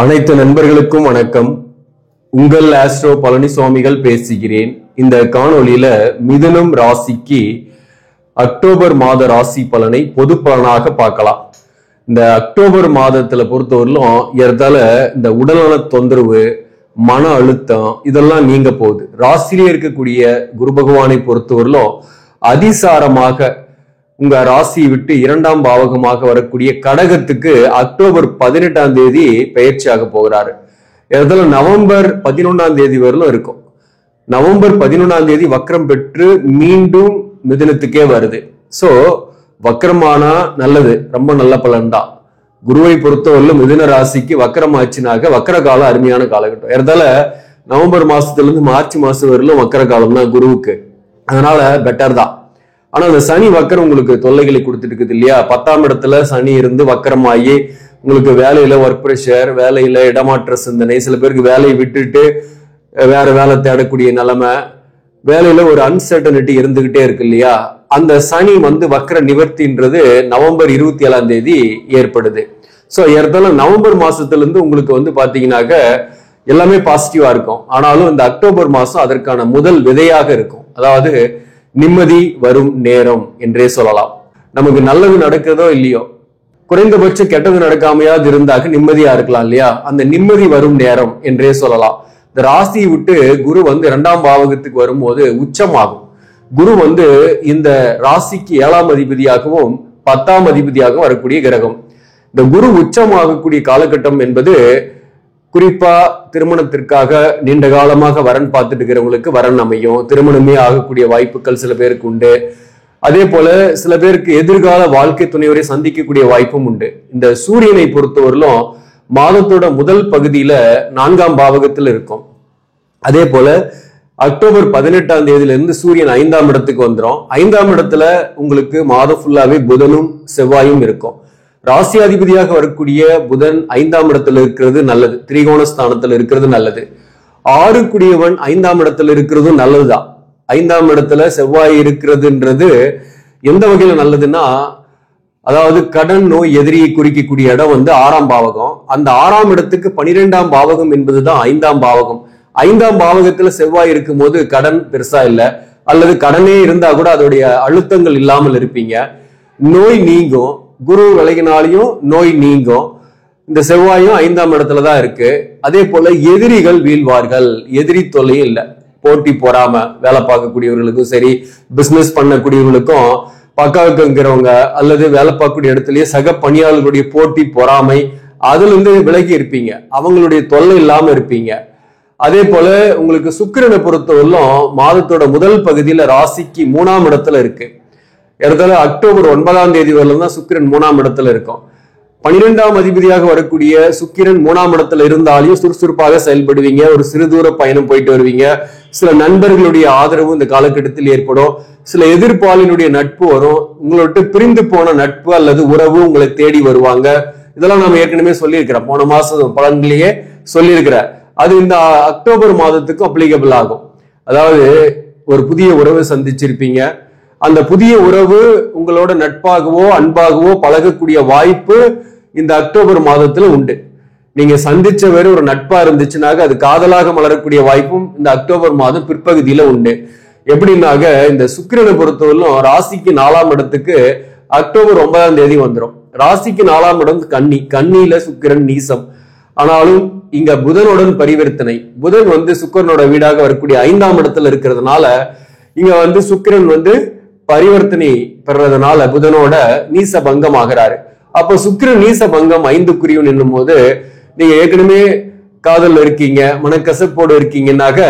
அனைத்து நண்பர்களுக்கும் வணக்கம். உங்கள் ஆஸ்ட்ரோ பழனிசாமிகள் பேசுகிறேன். இந்த காணொளியில மிதுனம் ராசிக்கு அக்டோபர் மாத ராசி பலனை பொது பலனாக பார்க்கலாம். இந்த அக்டோபர் மாதத்துல பொறுத்தவரையிலும் ஏறத்தால இந்த உடல்நல தொந்தரவு, மன அழுத்தம் இதெல்லாம் நீங்க போகுது. ராசியிலே இருக்கக்கூடிய குரு பகவானை பொறுத்தவரையிலும் அதிசாரமாக உங்க ராசியை விட்டு 2ஆம் பாவகமாக வரக்கூடிய கடகத்துக்கு அக்டோபர் 18ஆம் தேதி பயிற்சியாக போகிறாரு. இடத்துல நவம்பர் 11ஆம் தேதி வரலும் இருக்கும். நவம்பர் 11ஆம் தேதி வக்ரம் பெற்று மீண்டும் மிதுனத்துக்கே வருது. சோ வக்ரமானா நல்லது, ரொம்ப நல்ல பலன் தான். குருவை பொறுத்தவரையிலும் மிதுன ராசிக்கு வக்ரம் ஆச்சுனாக்க வக்ர காலம் அருமையான காலகட்டம். இடத்துல நவம்பர் மாசத்துல இருந்து மார்ச் மாசம் வரலும் வக்ர காலம் தான் குருவுக்கு, அதனால பெட்டர் தான். ஆனா அந்த சனி வக்கரம் உங்களுக்கு தொல்லைகளை கொடுத்துட்டு இருக்குது இல்லையா? 10ஆம் இடத்துல சனி இருந்து வக்கரமாகி உங்களுக்கு வேலையில ஒர்க் ப்ரெஷர், வேலையில இடமாற்ற சிந்தனை, சில பேருக்கு வேலையை விட்டுட்டு வேற வேலை தேடக்கூடிய நிலைமை, வேலையில ஒரு அன்சர்டனிட்டி இருந்துகிட்டே இருக்கு இல்லையா? அந்த சனி வக்கர நிவர்த்தின்றது நவம்பர் 27ஆம் தேதி ஏற்படுது. சோ ஏற்கனவே நவம்பர் மாசத்துல இருந்து உங்களுக்கு பாத்தீங்கன்னாக்க எல்லாமே பாசிட்டிவா இருக்கும். ஆனாலும் இந்த அக்டோபர் மாசம் அதற்கான முதல் விதையாக இருக்கும். அதாவது நிம்மதி வரும் நேரம் என்றே சொல்லலாம். நமக்கு நல்லது நடக்கிறதோ இல்லையோ, குறைந்தபட்சம் கெட்டது நடக்காமையாவது இருந்தாக நிம்மதியா இருக்கலாம் இல்லையா? அந்த நிம்மதி வரும் நேரம் என்றே சொல்லலாம். இந்த ராசியை விட்டு குரு 2ஆம் பாவகத்துக்கு வரும்போது உச்சமாகும். குரு இந்த ராசிக்கு 7ஆம் அதிபதியாகவும் 10ஆம் அதிபதியாகவும் வரக்கூடிய கிரகம். இந்த குரு உச்சமாகக்கூடிய காலகட்டம் என்பது குறிப்பா திருமணத்திற்காக நீண்ட காலமாக வரன் பார்த்துட்டு இருக்கிறவங்களுக்கு வரன் அமையும், திருமணமே ஆகக்கூடிய வாய்ப்புகள் சில பேருக்கு உண்டு. அதே போல சில பேருக்கு எதிர்கால வாழ்க்கை துணைவரை சந்திக்கக்கூடிய வாய்ப்பும் உண்டு. இந்த சூரியனை பொறுத்தவரையிலும் மாதத்தோட முதல் பகுதியில 4ஆம் பாவகத்தில் இருக்கும். அதே போல அக்டோபர் 18ஆம் தேதியிலிருந்து சூரியன் 5ஆம் இடத்துக்கு வந்துடும். 5ஆம் இடத்துல உங்களுக்கு மாதம் ஃபுல்லாவே புதனும் செவ்வாயும் இருக்கும். ராசியாதிபதியாக வரக்கூடிய புதன் 5ஆம் இடத்துல இருக்கிறது நல்லது, திரிகோணஸ்தானத்துல இருக்கிறது நல்லது. 6 குடியவன் 5ஆம் இடத்துல இருக்கிறதும் நல்லதுதான். 5ஆம் இடத்துல செவ்வாய் இருக்கிறதுன்றது எந்த வகையில நல்லதுன்னா, அதாவது கடன், நோய், எதிரியை குறிக்கக்கூடிய இடம் 6ஆம் பாவகம். அந்த 6ஆம் இடத்துக்கு 12ஆம் பாவகம் என்பதுதான் 5ஆம் பாவகம். 5ஆம் பாவகத்துல செவ்வாய் இருக்கும் போது கடன் பெருசா இல்லை, அல்லது கடனே இருந்தா கூட அதோடைய அழுத்தங்கள் இல்லாமல் இருப்பீங்க. நோய் நீங்கும், குரு விலகினாலையும் நோய் நீங்கும். இந்த செவ்வாயும் 5ஆம் இடத்துலதான் இருக்கு. அதே போல எதிரிகள் வீழ்வார்கள், எதிரி தொல்லையும் இல்லை. போட்டி பொறாம வேலை பார்க்கக்கூடியவர்களுக்கும் சரி, பிசினஸ் பண்ணக்கூடியவர்களுக்கும், பக்காவுக்குங்கிறவங்க அல்லது வேலை பார்க்கக்கூடிய இடத்துலயே சக பணியாளர்களுடைய போட்டி பொறாமை அதுல இருந்து விலகி இருப்பீங்க, அவங்களுடைய தொல்லை இல்லாம இருப்பீங்க. அதே போல உங்களுக்கு சுக்கிரனை பொறுத்தவரையிலும் மாதத்தோட முதல் பகுதியில ராசிக்கு 3ஆம் இடத்துல இருக்கு. இடத்துல அக்டோபர் 9ஆம் தேதி வரலாம் தான் சுக்கிரன் 3ஆம் இடத்துல இருக்கும். 12ஆம் அதிபதியாக வரக்கூடிய சுக்கிரன் 3ஆம் இடத்துல இருந்தாலும் சுறுசுறுப்பாக செயல்படுவீங்க, ஒரு சிறு தூர பயணம் போயிட்டு வருவீங்க. சில நண்பர்களுடைய ஆதரவு இந்த காலகட்டத்தில் ஏற்படும். சில எதிர்ப்பாளினுடைய நட்பு வரும். உங்களோட பிரிந்து போன நட்பு அல்லது உறவு உங்களை தேடி வருவாங்க. இதெல்லாம் நாம ஏற்கனவே சொல்லியிருக்கிறோம், போன மாசம் பலன்களையே சொல்லியிருக்கிறேன். அது இந்த அக்டோபர் மாதத்துக்கும் அப்ளிகபிள் ஆகும். அதாவது ஒரு புதிய உறவை சந்திச்சிருப்பீங்க, அந்த புதிய உறவு உங்களோட நட்பாகவோ அன்பாகவோ பழகக்கூடிய வாய்ப்பு இந்த அக்டோபர் மாதத்துல உண்டு. நீங்க சந்திச்ச வேற ஒரு நட்பா இருந்துச்சுனாக்க அது காதலாக மலரக்கூடிய வாய்ப்பும் இந்த அக்டோபர் மாதம் பிற்பகுதியில உண்டு. எப்படின்னாக்க இந்த சுக்கிரனை பொறுத்தவரையிலும் ராசிக்கு 4ஆம் இடத்துக்கு அக்டோபர் 9ஆம் தேதி வந்துடும். ராசிக்கு 4ஆம் இடம் கன்னி, கன்னியில சுக்கிரன் நீசம். ஆனாலும் இங்க புதனுடன் பரிவர்த்தனை, புதன் சுக்கிரனோட வீடாக வரக்கூடிய 5ஆம் இடத்துல இருக்கிறதுனால இங்க சுக்கிரன் பரிவர்த்தனை பெறதுனால புதனோட நீச பங்கம் ஆகிறாரு. அப்ப சுக்கிரன் நீச பங்கம் 5 என்னும் போது நீங்க ஏற்கனவே காதல் இருக்கீங்க, மனக்கசப்போடு இருக்கீங்கன்னாக்க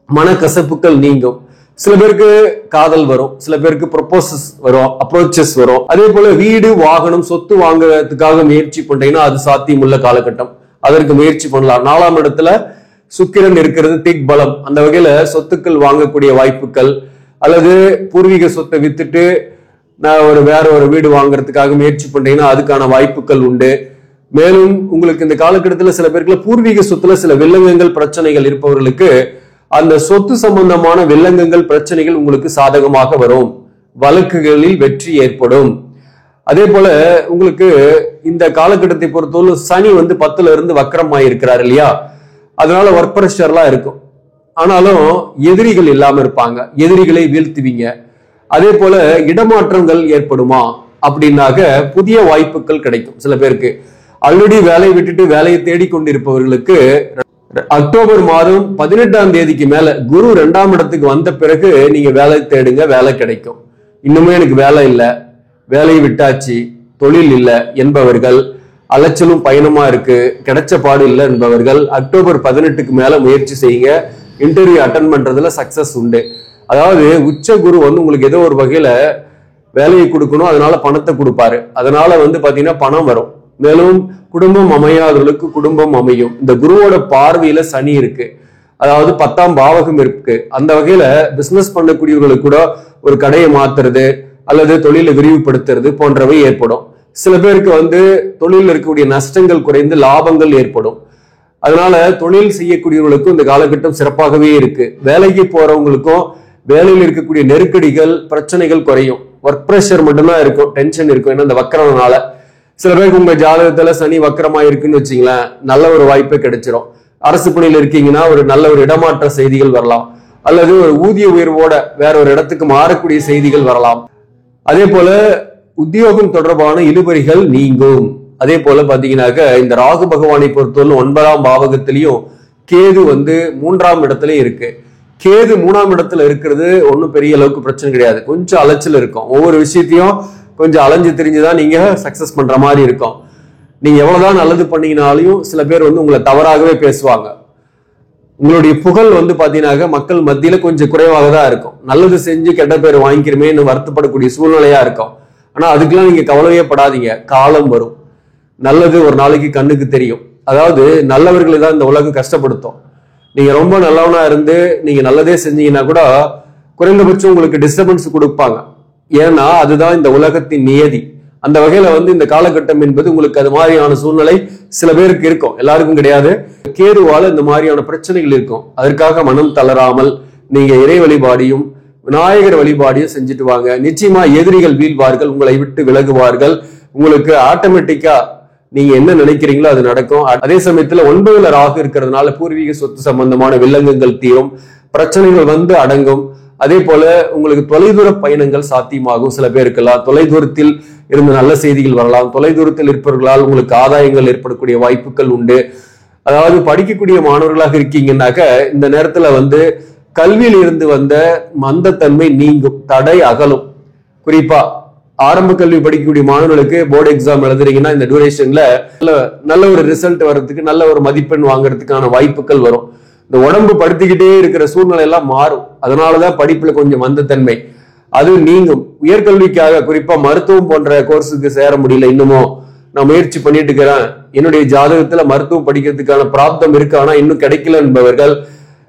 மனக்கசப்புகள் நீங்கும். சில பேருக்கு காதல் வரும், சில பேருக்கு ப்ரொபோசஸ் வரும், அப்ரோச்சஸ் வரும். அதே போல வீடு, வாகனம், சொத்து வாங்குறதுக்காக முயற்சி பண்றீங்கன்னா அது சாத்தியமுள்ள காலகட்டம், அதற்கு முயற்சி பண்ணலாம். 4ஆம் இடத்துல சுக்கிரன் இருக்கிறது திக் பலம். அந்த வகையில சொத்துக்கள் வாங்கக்கூடிய வாய்ப்புகள், அல்லது பூர்வீக சொத்தை வித்துட்டு நான் வேற ஒரு வீடு வாங்குறதுக்காக முயற்சி பண்றீங்கன்னா அதுக்கான வாய்ப்புகள் உண்டு. மேலும் உங்களுக்கு இந்த காலகட்டத்தில் சில பேருக்கு பூர்வீக சொத்துல சில வில்லங்கங்கள், பிரச்சனைகள் இருப்பவர்களுக்கு அந்த சொத்து சம்பந்தமான வில்லங்கங்கள், பிரச்சனைகள் உங்களுக்கு சாதகமாக வரும். வழக்குகளில் வெற்றி ஏற்படும். அதே போல உங்களுக்கு இந்த காலகட்டத்தை பொறுத்தவரை சனி வந்து 10ல இருந்து வக்கரமாய் இருக்கிறார் இல்லையா, அதனால ஒர்க் ப்ரெஷர்லாம் இருக்கும். ஆனாலும் எதிரிகள் இல்லாம இருப்பாங்க, எதிரிகளை வீழ்த்துவீங்க. அதே போல இடமாற்றங்கள் ஏற்படுமா அப்படின்னாக புதிய வாய்ப்புகள் கிடைக்கும். சில பேருக்கு ஆல்ரெடி வேலையை விட்டுட்டு வேலையை தேடிக்கொண்டிருப்பவர்களுக்கு அக்டோபர் மாதம் 18ஆம் தேதிக்கு மேல குரு 2ஆம் இடத்துக்கு வந்த பிறகு நீங்க வேலை தேடுங்க, வேலை கிடைக்கும். இன்னுமே எனக்கு வேலை இல்லை, வேலையை விட்டாச்சு, தொழில் இல்லை என்பவர்கள், அலைச்சலும் பயணமா இருக்கு, கிடைச்ச பாடு இல்லை என்பவர்கள் அக்டோபர் 18க்கு மேல முயற்சி செய்யுங்க. இன்டர்வியூ அட்டன் பண்றதுல சக்சஸ் உண்டு. அதாவது உச்ச குரு வந்து உங்களுக்கு ஏதோ ஒரு வகையில வேலையை கொடுக்கணும், அதனால பணத்தை கொடுப்பாரு. அதனால வந்து பாத்தீங்கன்னா பணம் வரும். மேலும் குடும்பம் அமையாதவர்களுக்கு குடும்பம் அமையும். இந்த குருவோட பார்வையில சனி இருக்கு, அதாவது 10ஆம் பாவகம் இருக்கு. அந்த வகையில பிசினஸ் பண்ணக்கூடியவர்களுக்கு கூட ஒரு கடையை மாத்துறது அல்லது தொழிலை விரிவுபடுத்துறது போன்றவை ஏற்படும். சில பேருக்கு வந்து தொழில் இருக்கக்கூடிய நஷ்டங்கள் குறைந்து லாபங்கள் ஏற்படும். அதனால தொழில் செய்யக்கூடியவர்களுக்கும் இந்த காலகட்டம் சிறப்பாகவே இருக்கு. வேலைக்கு போறவங்களுக்கும் வேலையில் இருக்கக்கூடிய நெருக்கடிகள் பிரச்சனைகள் குறையும். ஒர்க் ப்ரெஷர் மட்டும்தான் இருக்கும், டென்ஷன் இருக்கும். ஏன்னா இந்த வக்கரனால சில பேருக்கு உங்க ஜாதகத்துல சனி வக்கரமா இருக்குன்னு வச்சுங்களேன், நல்ல ஒரு வாய்ப்பே கிடைச்சிடும். அரசு பணியில் இருக்கீங்கன்னா ஒரு நல்ல ஒரு இடமாற்ற செய்திகள் வரலாம், அல்லது ஒரு ஊதிய உயர்வோட வேற ஒரு இடத்துக்கு மாறக்கூடிய செய்திகள் வரலாம். அதே போல உத்தியோகம் தொடர்பான இழுபறிகள் நீங்கும். அதே போல பாத்தீங்கன்னாக்க இந்த ராகு பகவானை பொறுத்தவரை 9ஆம் பாவகத்திலையும் கேது வந்து 3ஆம் இடத்துலயும் இருக்கு. கேது 3ஆம் இடத்துல இருக்கிறது ஒன்றும் பெரிய அளவுக்கு பிரச்சனை கிடையாது, கொஞ்சம் அலைச்சல் இருக்கும். ஒவ்வொரு விஷயத்தையும் கொஞ்சம் அலைஞ்சு திரிஞ்சுதான் நீங்க சக்சஸ் பண்ற மாதிரி இருக்கும். நீங்க எவ்வளவுதான் நல்லது பண்ணீங்கனாலையும் சில பேர் வந்து உங்களை தவறாகவே பேசுவாங்க. உங்களுடைய புகழ் வந்து பாத்தீங்கன்னா மக்கள் மத்தியில கொஞ்சம் குறைவாக தான் இருக்கும். நல்லது செஞ்சு கெட்ட பேர் வாங்கிக்கிறமேன்னு வருத்தப்படக்கூடிய சூழ்நிலையா இருக்கும். ஆனா அதுக்கெல்லாம் நீங்க கவலையே படாதீங்க, காலம் வரும். நல்லது ஒரு நாளைக்கு கண்ணுக்கு தெரியும். அதாவது நல்லவர்களை தான் இந்த உலகம் கஷ்டப்படுத்தும். நீங்க ரொம்ப நல்லவனா இருந்து நீங்க நல்லதே செஞ்சீங்கன்னா கூட குறைந்தபட்சம் உங்களுக்கு டிஸ்டர்பன்ஸ் கொடுப்பாங்க. ஏன்னா அதுதான் இந்த உலகத்தின் நியதி. அந்த வகையில வந்து இந்த காலகட்டம் என்பது உங்களுக்கு அது மாதிரியான சூழ்நிலை சில பேருக்கு இருக்கும், எல்லாருக்கும் கிடையாது. கேதுவால இந்த மாதிரியான பிரச்சனைகள் இருக்கும். அதற்காக மனம் தளராமல் நீங்க இறை வழிபாடியும் விநாயகர் வழிபாடியும் செஞ்சுட்டு வாங்க. நிச்சயமா எதிரிகள் வீழ்வார்கள், உங்களை விட்டு விலகுவார்கள். உங்களுக்கு ஆட்டோமேட்டிக்கா நீங்க என்ன நினைக்கிறீங்களோ அது நடக்கும். அதே சமயத்துல 9ல ராகு இருக்கிறதுனால பூர்வீக சொத்து சம்பந்தமான வில்லங்கங்கள் தீரும், பிரச்சனைகள் வந்து அடங்கும். அதே போல உங்களுக்கு தொலைதூர பயணங்கள் சாத்தியமாகும். சில பேருக்கெல்லாம் தொலைதூரத்தில் இருந்து நல்ல செய்திகள் வரலாம். தொலைதூரத்தில் இருப்பவர்களால் உங்களுக்கு ஆதாயங்கள் ஏற்படக்கூடிய வாய்ப்புகள் உண்டு. அதாவது படிக்கக்கூடிய மாணவர்களாக இருக்கீங்கன்னாக்க இந்த நேரத்துல வந்து கல்வியில் இருந்து வந்த மந்தத்தன்மை நீங்கும், தடை அகலும். குறிப்பா ஆரம்ப கல்வி படிக்கக்கூடிய மாணவர்களுக்கு போர்டு எக்ஸாம் எழுதுறீங்கன்னா இந்த டியூரேஷன்ல நல்ல ஒரு ரிசல்ட் வர்றதுக்கு, நல்ல ஒரு மதிப்பெண் வாங்குறதுக்கான வாய்ப்புகள் வரும். இந்த உடம்பு படுத்திக்கிட்டே இருக்கிற சூழ்நிலை எல்லாம் மாறும். அதனாலதான் படிப்புல கொஞ்சம் மந்தத்தன்மை அது நீங்கும். உயர்கல்விக்காக குறிப்பா மருத்துவம் போன்ற கோர்ஸுக்கு சேர முடியல, இன்னமும் நான் முயற்சி பண்ணிட்டு இருக்கிறேன், என்னுடைய ஜாதகத்துல மருத்துவம் படிக்கிறதுக்கான பிராப்தம் இருக்கு ஆனா இன்னும் கிடைக்கல என்பவர்கள்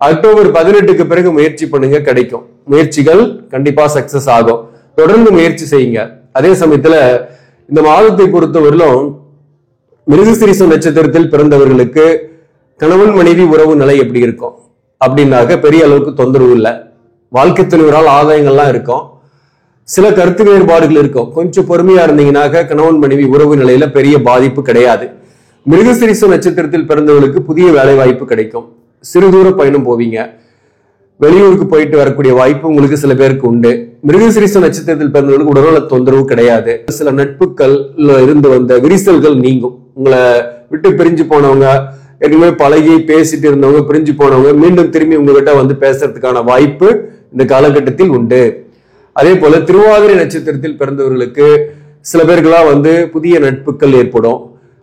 அக்டோபர் 18க்கு பிறகு முயற்சி பண்ணுங்க, கிடைக்கும். முயற்சிகள் கண்டிப்பா சக்சஸ் ஆகும். தொடர்ந்து முயற்சி செய்யுங்க. அதே சமயத்துல இந்த மாதத்தை பொறுத்தவரையிலும் மிருகசீரிஷம் நட்சத்திரத்தில் பிறந்தவர்களுக்கு கணவன் மனைவி உறவு நிலை எப்படி இருக்கும் அப்படின்னாக்க பெரிய அளவுக்கு தொந்தரவு இல்லை. வாழ்க்கை துணைவரால் ஆதாயங்கள்லாம் இருக்கும். சில கருத்து வேறுபாடுகள் இருக்கும். கொஞ்சம் பொறுமையா இருந்தீங்கன்னாக்க கணவன் மனைவி உறவு நிலையில பெரிய பாதிப்பு கிடையாது. மிருகசீரிஷம் நட்சத்திரத்தில் பிறந்தவர்களுக்கு புதிய வேலை வாய்ப்பு கிடைக்கும். சிறு தூர பயணம் போவீங்க, வெளியூருக்கு போயிட்டு வரக்கூடிய வாய்ப்பு உங்களுக்கு சில பேருக்கு உண்டு. மிருகசீரிஷம் நட்சத்திரத்தில் பிறந்தவர்களுக்கு உடல்நல தொந்தரவு கிடையாது. சில நட்புகள் இருந்து வந்த விரிசல்கள் நீங்கும். உங்களை விட்டு பிரிஞ்சு போனவங்க, ஏற்கனவே பழகி பேசிட்டு இருந்தவங்க பிரிஞ்சு போனவங்க மீண்டும் திரும்பி உங்ககிட்ட வந்து பேசுறதுக்கான வாய்ப்பு இந்த காலகட்டத்தில் உண்டு. அதே போல திருவாதிரை நட்சத்திரத்தில் பிறந்தவர்களுக்கு சில பேருக்கெல்லாம் வந்து புதிய நட்புகள் ஏற்படும்.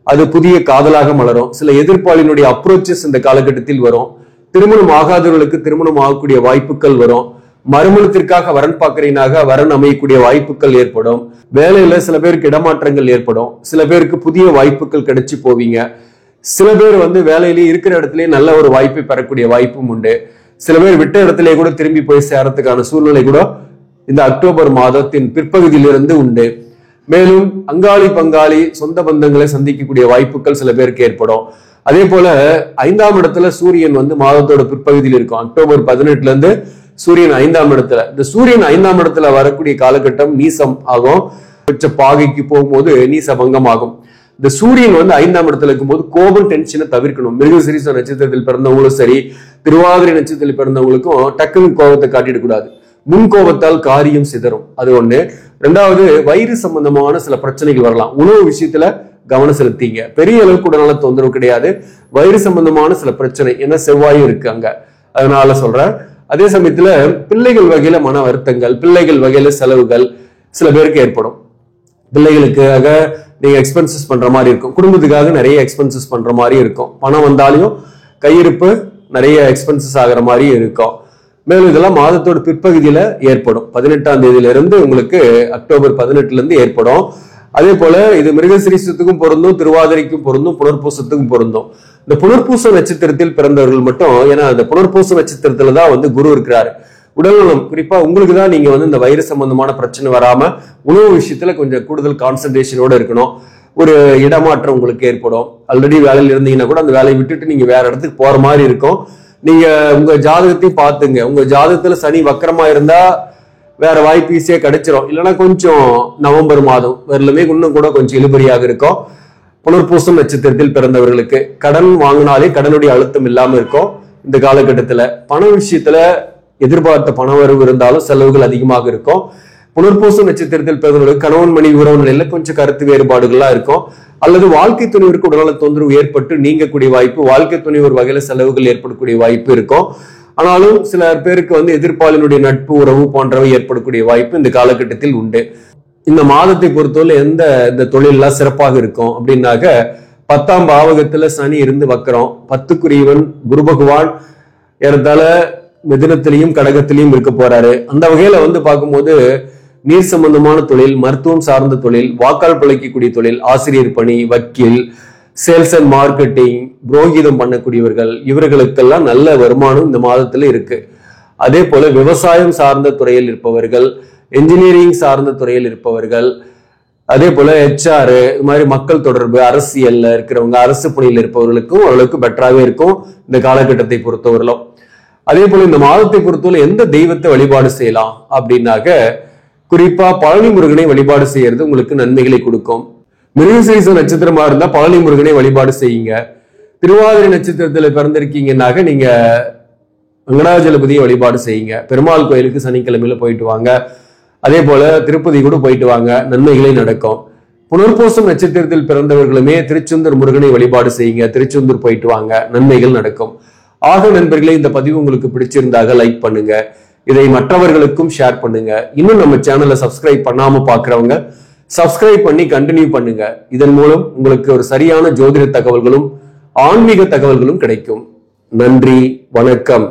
அது புதிய காதலாக மலரும். சில எதிர்ப்பாளினுடைய அப்ரோச்சஸ் இந்த காலகட்டத்தில் வரும். திருமணம் ஆகாதவர்களுக்கு திருமணம் ஆகக்கூடிய வாய்ப்புகள் வரும். மறுமணத்திற்காக வரன் பார்க்கறீங்கனாக வரன் அமையக்கூடிய வாய்ப்புகள் ஏற்படும். வேலையில சில பேருக்கு இடமாற்றங்கள் ஏற்படும். சில பேருக்கு புதிய வாய்ப்புகள் கிடைச்சி போவீங்க. சில பேர் வந்து வேலையிலேயே இருக்கிற இடத்துலயே நல்ல ஒரு வாய்ப்பை பெறக்கூடிய வாய்ப்பும் உண்டு. சில பேர் விட்ட இடத்திலேயே கூட திரும்பி போய் சேரத்துக்கான சூழ்நிலை கூட இந்த அக்டோபர் மாதத்தின் பிற்பகுதியிலிருந்து உண்டு. மேலும் அங்காளி பங்காளி சொந்த பந்தங்களை சந்திக்கக்கூடிய வாய்ப்புகள் சில பேருக்கு ஏற்படும். அதே போல 5ஆம் இடத்துல சூரியன் வந்து மாதத்தோட பிற்பகுதியில் இருக்கும். அக்டோபர் 18ல இருந்து சூரியன் 5ஆம் இடத்துல. இந்த சூரியன் 5ஆம் இடத்துல வரக்கூடிய காலகட்டம் நீசம் ஆகும். உச்ச பாகைக்கு போகும்போது நீசபங்கமாகும். இந்த சூரியன் 5ஆம் இடத்துல இருக்கும்போது கோபம் டென்ஷனை தவிர்க்கணும். மிருகசீரிஷ நட்சத்திரத்தில் பிறந்தவங்களும் சரி, திருவாதிரை நட்சத்திரத்தில் பிறந்தவங்களுக்கும் டக்குன்னு கோபத்தை காட்டிடக் கூடாது. முன் கோபத்தால் காரியம் சிதறும். அது ஒண்ணு. ரெண்டாவது, வயிறு சம்பந்தமான சில பிரச்சனைகள் வரலாம். உணவு விஷயத்துல கவனம் செலுத்திங்க. பெரிய அளவுக்கு உடல்நல தொந்தரவு கிடையாது. வயிறு சம்பந்தமான சில பிரச்சனை, ஏன்னா செவ்வாயும் இருக்கு அங்க, அதனால சொல்றேன். அதே சமயத்துல பிள்ளைகள் வகையில மன வருத்தங்கள், பிள்ளைகள் வகையில செலவுகள் சில பேருக்கு ஏற்படும். பிள்ளைகளுக்காக நீங்க எக்ஸ்பென்சஸ் பண்ற மாதிரி இருக்கும். குடும்பத்துக்காக நிறைய எக்ஸ்பென்சஸ் பண்ற மாதிரி இருக்கும். பணம் வந்தாலும் கையிருப்பு நிறைய எக்ஸ்பென்சஸ் ஆகிற மாதிரி இருக்கும். மேலும் இதெல்லாம் மாதத்தோட பிற்பகுதியில ஏற்படும். 18ஆம் தேதியில இருந்து உங்களுக்கு அக்டோபர் 18ல இருந்து ஏற்படும். அதே போல இது மிருகசீரிஷத்துக்கும் பொருந்தும், திருவாதிரைக்கும் பொருந்தும், புனர்பூசத்துக்கும் பொருந்தும். இந்த புனர்பூச நட்சத்திரத்தில் பிறந்தவர்கள் மட்டும், ஏன்னா அந்த புனர்பூச நட்சத்திரத்துலதான் குரு இருக்கிறாரு. உடல்நலம் குறிப்பா உங்களுக்கு தான் நீங்க இந்த வயிறு சம்பந்தமான பிரச்சனை வராம உணவு விஷயத்துல கொஞ்சம் கூடுதல் கான்சன்ட்ரேஷனோட இருக்கணும். ஒரு இடமாற்றம் உங்களுக்கு ஏற்படும். ஆல்ரெடி வேலையில இருந்தீங்கன்னா கூட அந்த வேலையை விட்டுட்டு நீங்க வேற இடத்துக்கு போற மாதிரி இருக்கும். நீங்க உங்க ஜாதகத்தையும் பாத்துங்க. உங்க ஜாதகத்துல சனி வக்கரமா இருந்தா வேற வாய்ப்பு ஈஸியா கிடைச்சிரும். இல்லைன்னா கொஞ்சம் நவம்பர் மாதம் வரலுமே இன்னும் கூட கொஞ்சம் இழுபறியாக இருக்கும். புனர்பூசம் நட்சத்திரத்தில் பிறந்தவர்களுக்கு கடன் வாங்கினாலே கடனுடைய அழுத்தம் இல்லாம இருக்கும். இந்த காலகட்டத்துல பண விஷயத்துல எதிர்பார்த்த பண வரவு இருந்தாலும் செலவுகள் அதிகமாக இருக்கும். புனர்பூசம் நட்சத்திரத்தில் பிறந்தவர்களுக்கு கணவன் மனைவி உறவு நிலையில கொஞ்சம் கருத்து வேறுபாடுகள்லாம் இருக்கும். அல்லது வாழ்க்கை துணைவருக்கு உடல்நல தொந்தரவு ஏற்பட்டு நீங்கக்கூடிய வாய்ப்பு, வாழ்க்கை துணைவர் வகையில செலவுகள் ஏற்படக்கூடிய வாய்ப்பு இருக்கும். ஆனாலும் சில பேருக்கு எதிர்ப்பாளினுடைய நட்பு உறவு போன்றவை ஏற்படக்கூடிய வாய்ப்பு இந்த காலகட்டத்தில் உண்டு. இந்த மாதத்தை பொறுத்தவரை இந்த தொழிலெல்லாம் சிறப்பாக இருக்கும் அப்படின்னாக்க 10ஆம் பாவகத்துல சனி இருந்து வக்கரம், 10க்குரியவன் குரு பகவான் ஏறத்தால மிதுனத்திலையும் கடகத்திலையும் இருக்க போறாரு. அந்த வகையில பார்க்கும்போது நீர் சம்பந்தமான தொழில், மருத்துவம் சார்ந்த தொழில், வாக்கால் பிழைக்கக்கூடிய தொழில், ஆசிரியர் பணி, வக்கீல், சேல்ஸ் அண்ட் மார்க்கெட்டிங், புரோகிதம் பண்ணக்கூடியவர்கள், இவர்களுக்கெல்லாம் நல்ல வருமானம் இந்த மாதத்துல இருக்கு. அதே போல விவசாயம் சார்ந்த துறையில் இருப்பவர்கள், என்ஜினியரிங் சார்ந்த துறையில் இருப்பவர்கள், அதே போல HR, இது மாதிரி மக்கள் தொடர்பு, அரசியல்ல இருக்கிறவங்க, அரசு பணியில் இருப்பவர்களுக்கும் ஓரளவுக்கு பெட்டராகவே இருக்கும் இந்த காலகட்டத்தை பொறுத்தவரையிலும். அதே போல இந்த மாதத்தை பொறுத்தவரை எந்த தெய்வத்தை வழிபாடு செய்யலாம் அப்படின்னாக்க குறிப்பா பழனி முருகனை வழிபாடு செய்யறது உங்களுக்கு நன்மைகளை கொடுக்கும். மிருகசீரிஷ நட்சத்திரமா இருந்தா பழனி முருகனை வழிபாடு செய்யுங்க. திருவாதிரை நட்சத்திரத்துல பிறந்திருக்கீங்கன்னாக்க நீங்க வெங்கடாஜலபதியை வழிபாடு செய்யுங்க. பெருமாள் கோயிலுக்கு சனிக்கிழமையில போயிட்டு வாங்க. அதே போல திருப்பதி கூட போயிட்டு வாங்க, நன்மைகளே நடக்கும். புனர்பூசம் நட்சத்திரத்தில் பிறந்தவர்களுமே திருச்செந்தூர் முருகனை வழிபாடு செய்யுங்க. திருச்செந்தூர் போயிட்டு வாங்க, நன்மைகள் நடக்கும். ஆக நண்பர்களே, இந்த பதிவு உங்களுக்கு பிடிச்சிருந்தாக லைக் பண்ணுங்க. இதை மற்றவர்களுக்கும் ஷேர் பண்ணுங்க. இன்னும் நம்ம சேனலை சப்ஸ்கிரைப் பண்ணாம பாக்குறவங்க சப்ஸ்கிரைப் பண்ணி கண்டினியூ பண்ணுங்க. இதன் மூலம் உங்களுக்கு ஒரு சரியான ஜோதிட தகவல்களும் ஆன்மீக தகவல்களும் கிடைக்கும். நன்றி, வணக்கம்.